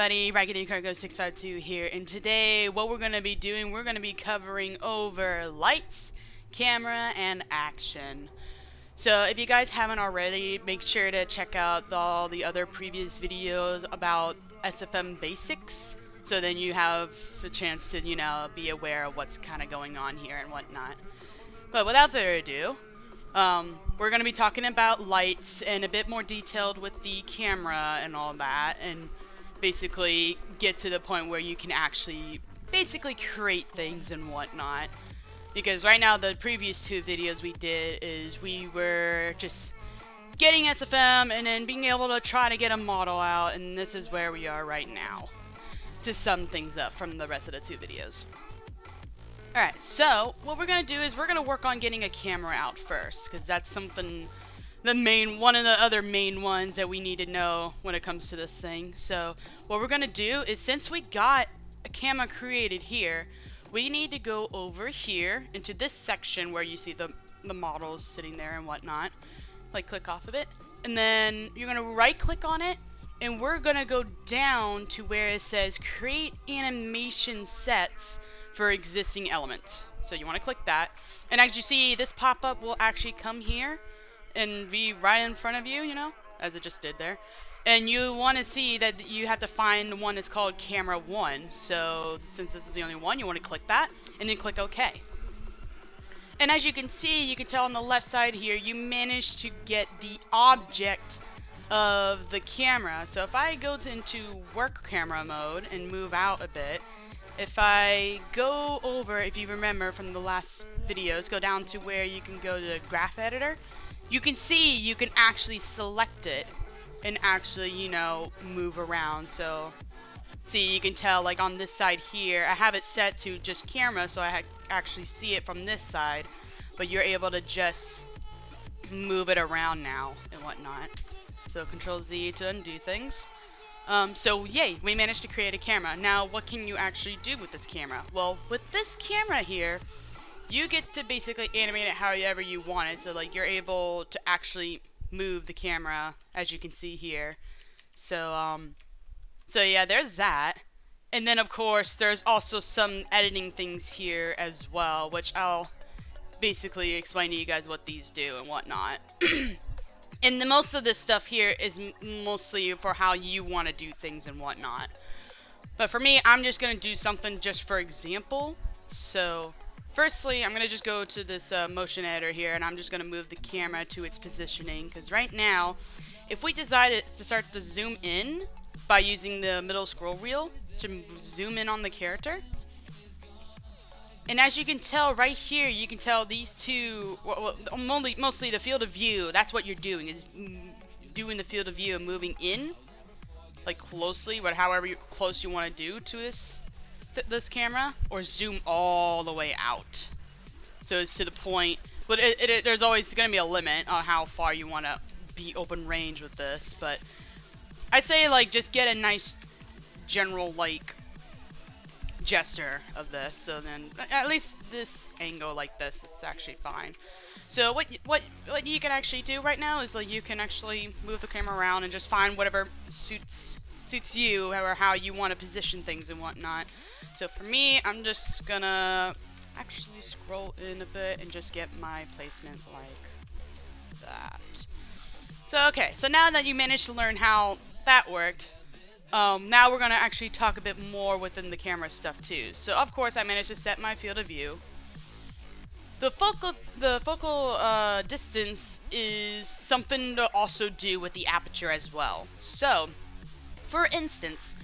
everybody, Raggedy Cargo 652 here, and today what we're going to be doing, we're going to be covering over lights, camera, and action. So if you guys haven't already, make sure to check out all the other previous videos about SFM basics, so then you have a chance to, you know, be aware of what's kind of going on here and whatnot. But without further ado, we're going to be talking about lights and a bit more detailed with the camera and all that, and basically get to the point where you can actually basically create things and whatnot. Because right now the previous two videos we did is we were just getting SFM and then being able to try to get a model out, and this is where we are right now to sum things up from the rest of the two videos. Alright, so what we're going to do is we're going to work on getting a camera out first, because that's something, one of the other main ones that we need to know when it comes to this thing. So what we're going to do is, since we got a camera created here, we need to go over here into this section where you see the models sitting there and whatnot. Like, click off of it, and then you're going to right click on it, and we're going to go down to where it says create animation sets for existing elements. So you want to click that, and as you see, this pop-up will actually come here and be right in front of you, you know, as it just did there. And you want to see that you have to find the one that's called camera 1. So since this is the only one, you want to click that and then click OK. And as you can see, you can tell on the left side here, you managed to get the object of the camera. So if I go into work camera mode and move out a bit, if I go over, if you remember from the last videos, go down to where you can go to graph editor, you can see you can actually select it and actually, you know, move around. So see, you can tell, like on this side here, I have it set to just camera, so I actually see it from this side, but you're able to just move it around now and whatnot. So Control Z to undo things. So yay, we managed to create a camera. Now what can you actually do with this camera? Well, with this camera here, you get to basically animate it however you want it. So like, you're able to actually move the camera, as you can see here. So so yeah, there's that. And then of course there's also some editing things here as well, which I'll basically explain to you guys what these do and whatnot. And most of this stuff here is mostly for how you want to do things and whatnot. But for me, I'm just going to do something just for example. So firstly, I'm going to just go to this motion editor here, and I'm just going to move the camera to its positioning. Because right now, if we decided to start to zoom in by using the middle scroll wheel to zoom in on the character, and as you can tell right here, you can tell these two, well, mostly the field of view, that's what you're doing, is doing the field of view and moving in, like closely, but however close you want to do to this camera, or zoom all the way out. So it's to the point, but there's always going to be a limit on how far you want to be open range with this, but I'd say like just get a nice general like gesture of this, so then at least this angle like this is actually fine. So what you can actually do right now is like you can actually move the camera around and just find whatever suits you, or how you want to position things and whatnot. So for me, I'm just gonna actually scroll in a bit and just get my placement like that. So okay, so now that you managed to learn how that worked, now we're going to actually talk a bit more within the camera stuff too. So of course I managed to set my field of view. The focal distance is something to also do with the aperture as well. So for instance,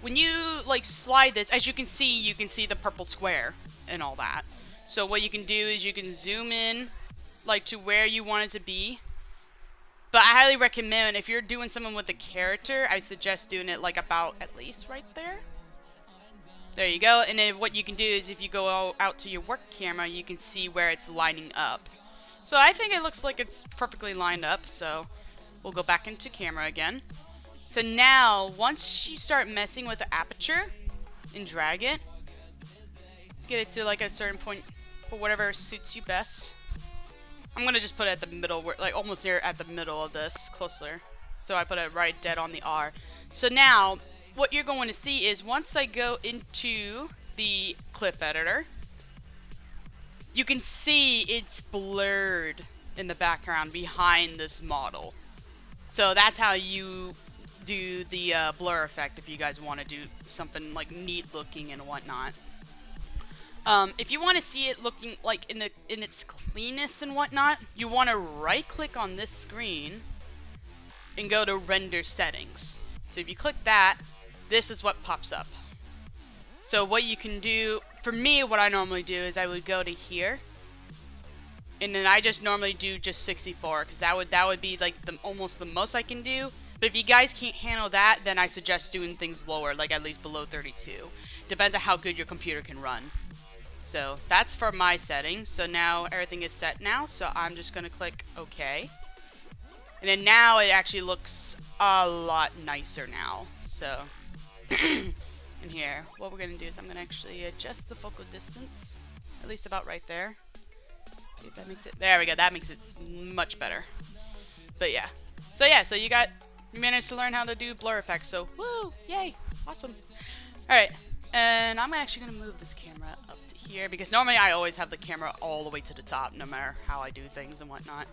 when you like slide this, as you can see the purple square and all that. So what you can do is you can zoom in like to where you want it to be. But I highly recommend, if you're doing something with a character, I suggest doing it like about at least right there. There you go. And then what you can do is if you go out to your work camera, you can see where it's lining up. So I think it looks like it's perfectly lined up. So we'll go back into camera again. So now, once you start messing with the aperture and drag it, get it to like a certain point for whatever suits you best. I'm gonna just put it at the middle, like almost near at the middle of this, closer. So I put it right dead on the R. So now, what you're going to see is once I go into the clip editor, you can see it's blurred in the background behind this model. So that's how you do the blur effect if you guys want to do something like neat looking and whatnot. If you want to see it looking like in its cleanness and whatnot, you want to right click on this screen and go to render settings. So if you click that, this is what pops up. So what you can do, for me, what I normally do is I would go to here, and then I just normally do just 64 because that would be like almost the most I can do. But if you guys can't handle that, then I suggest doing things lower, like at least below 32. Depends on how good your computer can run. So that's for my settings. So now everything is set now. So I'm just gonna click OK. And then now it actually looks a lot nicer now. So in here, what we're gonna do is I'm gonna actually adjust the focal distance, at least about right there. See if that makes it. There we go. That makes it much better. But yeah. So yeah. So you managed to learn how to do blur effects. So woo, yay, awesome. All right, and I'm actually gonna move this camera up to here because normally I always have the camera all the way to the top, no matter how I do things and whatnot.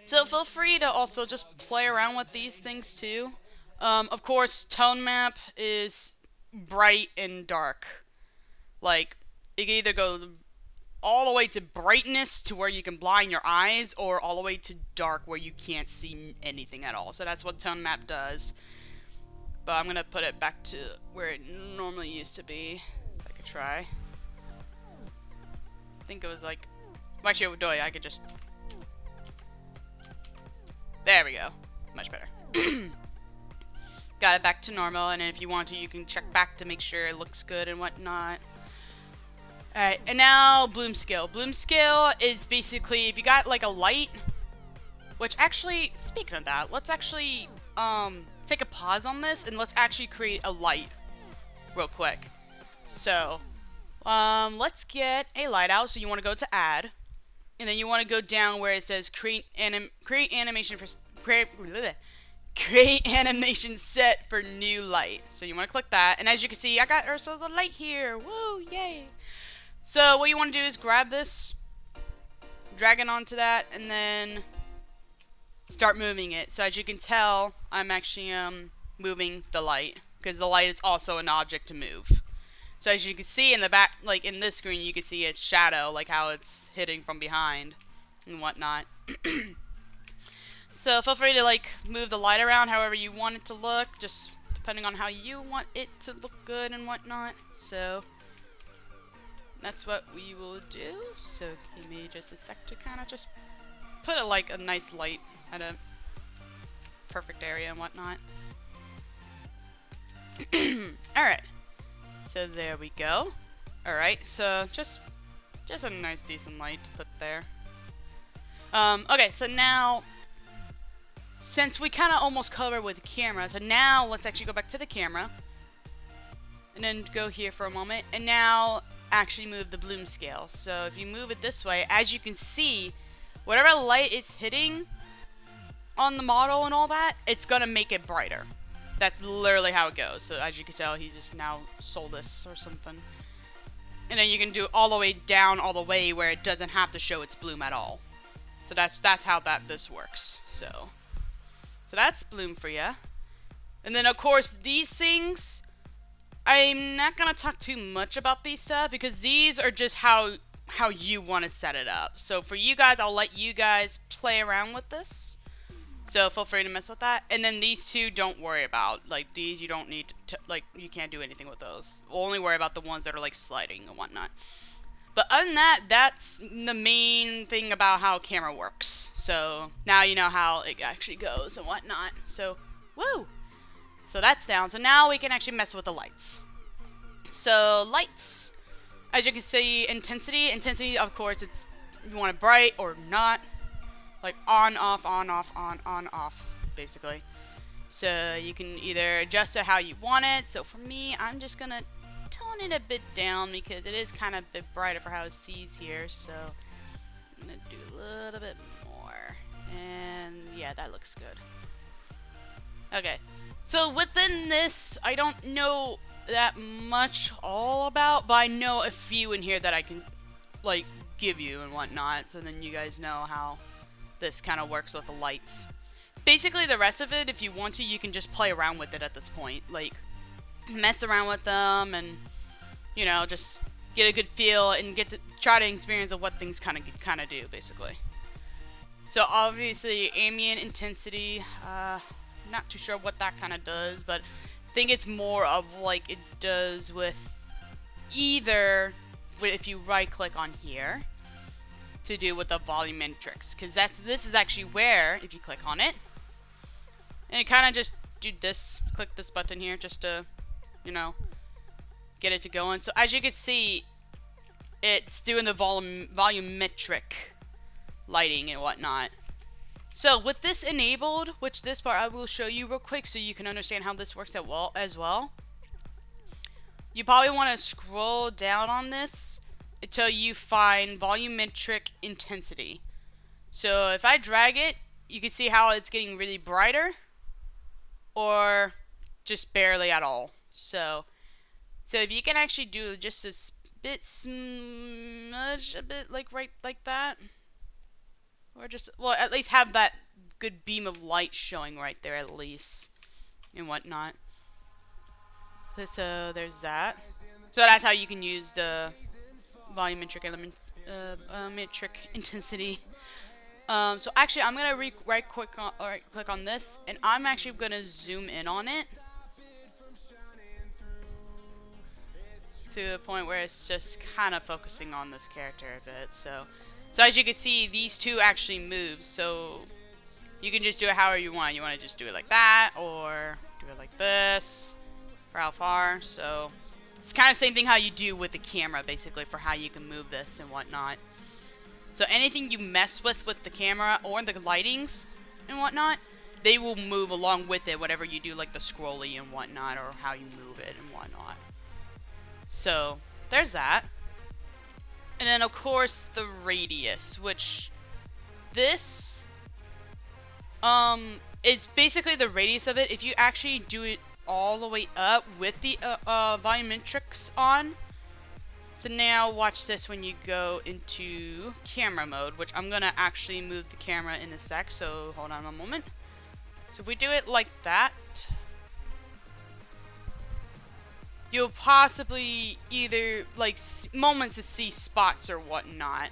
So feel free to also just play around with these things too. Of course, tone map is bright and dark. Like, it can either go all the way to brightness to where you can blind your eyes, or all the way to dark where you can't see anything at all. So that's what tone map does. But I'm gonna put it back to where it normally used to be. If I could try. I think it was like, well, actually, I could just. There we go. Much better. Got it back to normal, and if you want to, you can check back to make sure it looks good and whatnot. Alright, and now bloom scale. Bloom scale is basically, if you got like a light, which actually, speaking of that, let's actually take a pause on this and let's actually create a light real quick. So, let's get a light out. So you want to go to add, and then you want to go down where it says create animation set for new light. So you want to click that, and as you can see, I got ourselves a light here. Woo, yay! So what you want to do is grab this, drag it onto that, and then start moving it. So as you can tell, I'm actually moving the light because the light is also an object to move. So as you can see in the back, like in this screen, you can see its shadow, like how it's hitting from behind and whatnot. So feel free to like move the light around however you want it to look, just depending on how you want it to look good and whatnot. So that's what we will do. So give me just a sec to kind of just put like a nice light at a perfect area and whatnot. Alright, so there we go. Alright, so just a nice decent light to put there. Okay, so now since we kind of almost covered with the camera, so now let's actually go back to the camera and then go here for a moment, and now actually move the bloom scale. So if you move it this way, as you can see, whatever light it's hitting on the model and all that, it's gonna make it brighter. That's literally how it goes. So as you can tell, he just now sold this or something. And then you can do it all the way down, all the way where it doesn't have to show its bloom at all. So that's how this works. So that's bloom for you. And then of course these things, I'm not gonna talk too much about these stuff because these are just how you want to set it up. So for you guys, I'll let you guys play around with this. So feel free to mess with that. And then these two, don't worry about. Like these, you don't need to, like, you can't do anything with those. We'll only worry about the ones that are like sliding and whatnot. But other than that, that's the main thing about how camera works. So now you know how it actually goes and whatnot. So, woo! So that's down. So now we can actually mess with the lights. So lights, as you can see, intensity. Intensity, of course, it's if you want it bright or not. Like on, off, basically. So you can either adjust it how you want it. So for me, I'm just gonna tone it a bit down because it is kind of a bit brighter for how it sees here. So I'm gonna do a little bit more, and yeah, that looks good. Okay, So within this, I don't know that much all about, but I know a few in here that I can like give you and whatnot, so then you guys know how this kind of works with the lights. Basically the rest of it, if you want to, you can just play around with it at this point, like mess around with them and, you know, just get a good feel and get to try to experience of what things kind of do, basically. So obviously ambient intensity, not too sure what that kind of does, but I think it's more of like it does with either if you right click on here to do with the volumetrics, because this is actually where if you click on it and it kind of just do this, click this button here just to, you know, get it to going. So as you can see, it's doing the volumetric lighting and whatnot. So with this enabled, which this part I will show you real quick so you can understand how this works as well. You probably want to scroll down on this until you find volumetric intensity. So if I drag it, you can see how it's getting really brighter or just barely at all. So if you can actually do just a bit smudge, a bit like right like that, or just, well, at least have that good beam of light showing right there at least and whatnot. So there's that. So that's how you can use the volumetric metric intensity. So actually I'm gonna right click on this, and I'm actually gonna zoom in on it to a point where it's just kind of focusing on this character a bit. So as you can see, these two actually move. So you can just do it however you want. You want to just do it like that, or do it like this, for how far. So it's kind of the same thing how you do with the camera, basically, for how you can move this and whatnot. So anything you mess with the camera or the lightings and whatnot, they will move along with it, whatever you do, like the scrolly and whatnot, or how you move it and whatnot. So there's that. And then of course the radius, which this is basically the radius of it. If you actually do it all the way up with the volumetrics on. So now watch this when you go into camera mode, which I'm gonna actually move the camera in a sec, so hold on a moment. So if we do it like that, you'll possibly either like moments to see spots or whatnot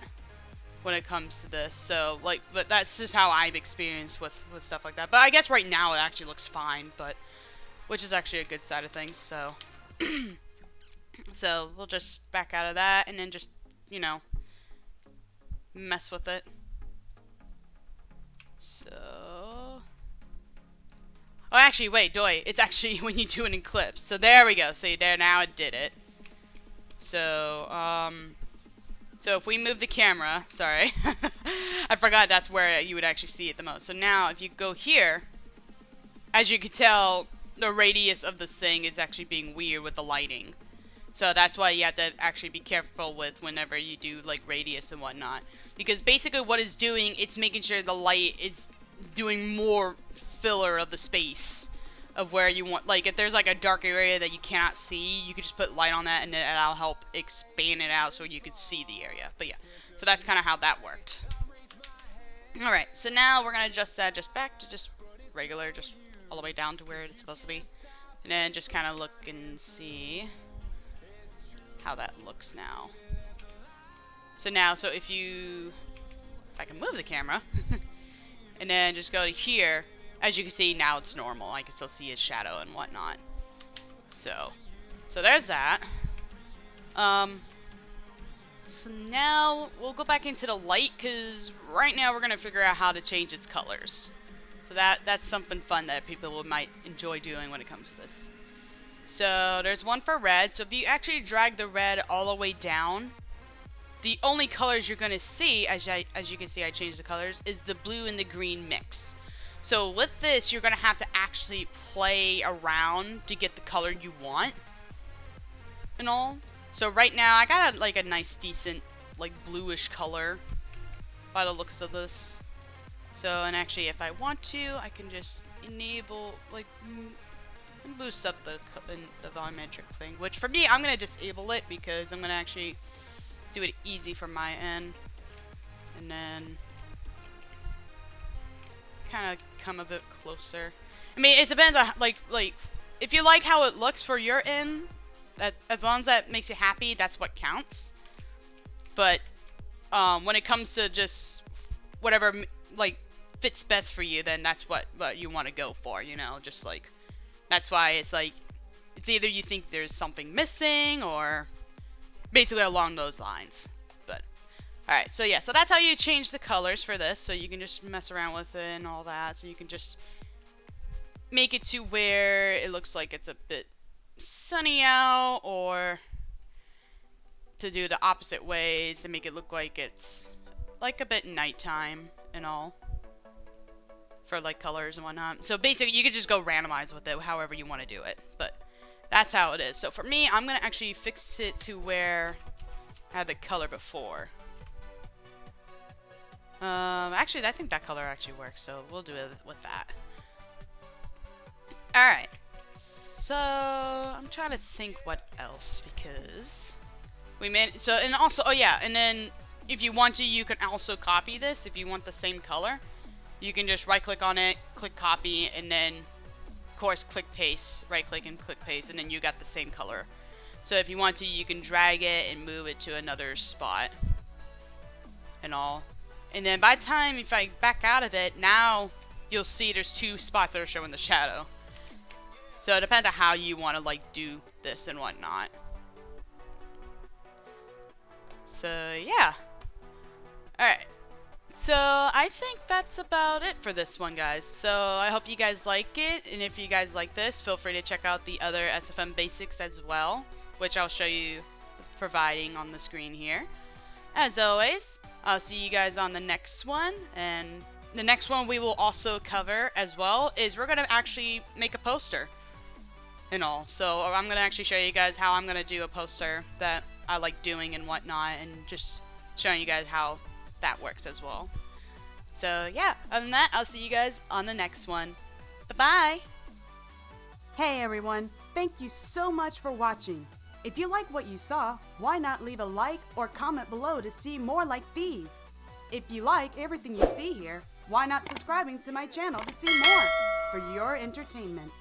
when it comes to this. So like, but that's just how I've experienced with stuff like that. But I guess right now it actually looks fine, but which is actually a good side of things. So so we'll just back out of that and then just, you know, mess with it. So, oh, actually, wait, it's actually when you do an eclipse. So there we go. See there, now it did it. So, so if we move the camera, sorry, I forgot that's where you would actually see it the most. So now if you go here, as you can tell, the radius of this thing is actually being weird with the lighting. So that's why you have to actually be careful with whenever you do like radius and whatnot. Because basically what it's doing, it's making sure the light is doing more filler of the space of where you want. Like if there's like a dark area that you cannot see, you could just put light on that and then that'll help expand it out so you can see the area. But yeah, so that's kind of how that worked. Alright, so now we're going to adjust that just back to just regular, just all the way down to where it's supposed to be. And then just kind of look and see how that looks now. So now, so if I can move the camera and then just go to here, as you can see now it's normal. I can still see his shadow and whatnot. So there's that. So now we'll go back into the light, because right now we're gonna figure out how to change its colors. So that's something fun that people might enjoy doing when it comes to this. So there's one for red. So if you actually drag the red all the way down, the only colors you're going to see, as you can see I changed the colors, is the blue and the green mix. So with this, you're going to have to actually play around to get the color you want and all. So right now I got like a nice decent like bluish color by the looks of this. So, and actually if I want to, I can just enable like and boosts up the volumetric thing. Which for me, I'm gonna disable it because I'm gonna actually do it easy from my end, and then kind of come a bit closer. I mean, it depends on like if you like how it looks for your end, that as long as that makes you happy, that's what counts. But when it comes to just whatever like fits best for you, then that's what you want to go for, you know. Just like that's why it's like it's either you think there's something missing or basically along those lines. But alright, so yeah, so that's how you change the colors for this. So you can just mess around with it and all that. So you can just make it to where it looks like it's a bit sunny out, or to do the opposite ways to make it look like it's like a bit nighttime and all for like colors and whatnot. So basically you could just go randomize with it however you want to do it, but that's how it is. So for me, I'm gonna actually fix it to where I had the color before. Actually I think that color actually works, so we'll do it with that. Alright, so I'm trying to think what else, because we made so, and also, oh yeah, and then if you want to, you can also copy this. If you want the same color, you can just right click on it, click copy, and then of course click paste, right click and click paste, and then you got the same color. So if you want to, you can drag it and move it to another spot and all. And then by the time if I back out of it, now you'll see there's two spots that are showing the shadow. So it depends on how you want to like do this and whatnot. So yeah. Alright. So I think that's about it for this one, guys. So I hope you guys like it, and if you guys like this, feel free to check out the other SFM basics as well, which I'll show you providing on the screen here. As always, I'll see you guys on the next one, and the next one we will also cover as well is we're going to actually make a poster and all. So I'm going to actually show you guys how I'm going to do a poster that I like doing and whatnot, and just showing you guys how that works as well. So yeah, other than that, I'll see you guys on the next one. Bye-bye! Hey everyone, thank you so much for watching. If you like what you saw, why not leave a like or comment below to see more like these? If you like everything you see here, why not subscribing to my channel to see more for your entertainment?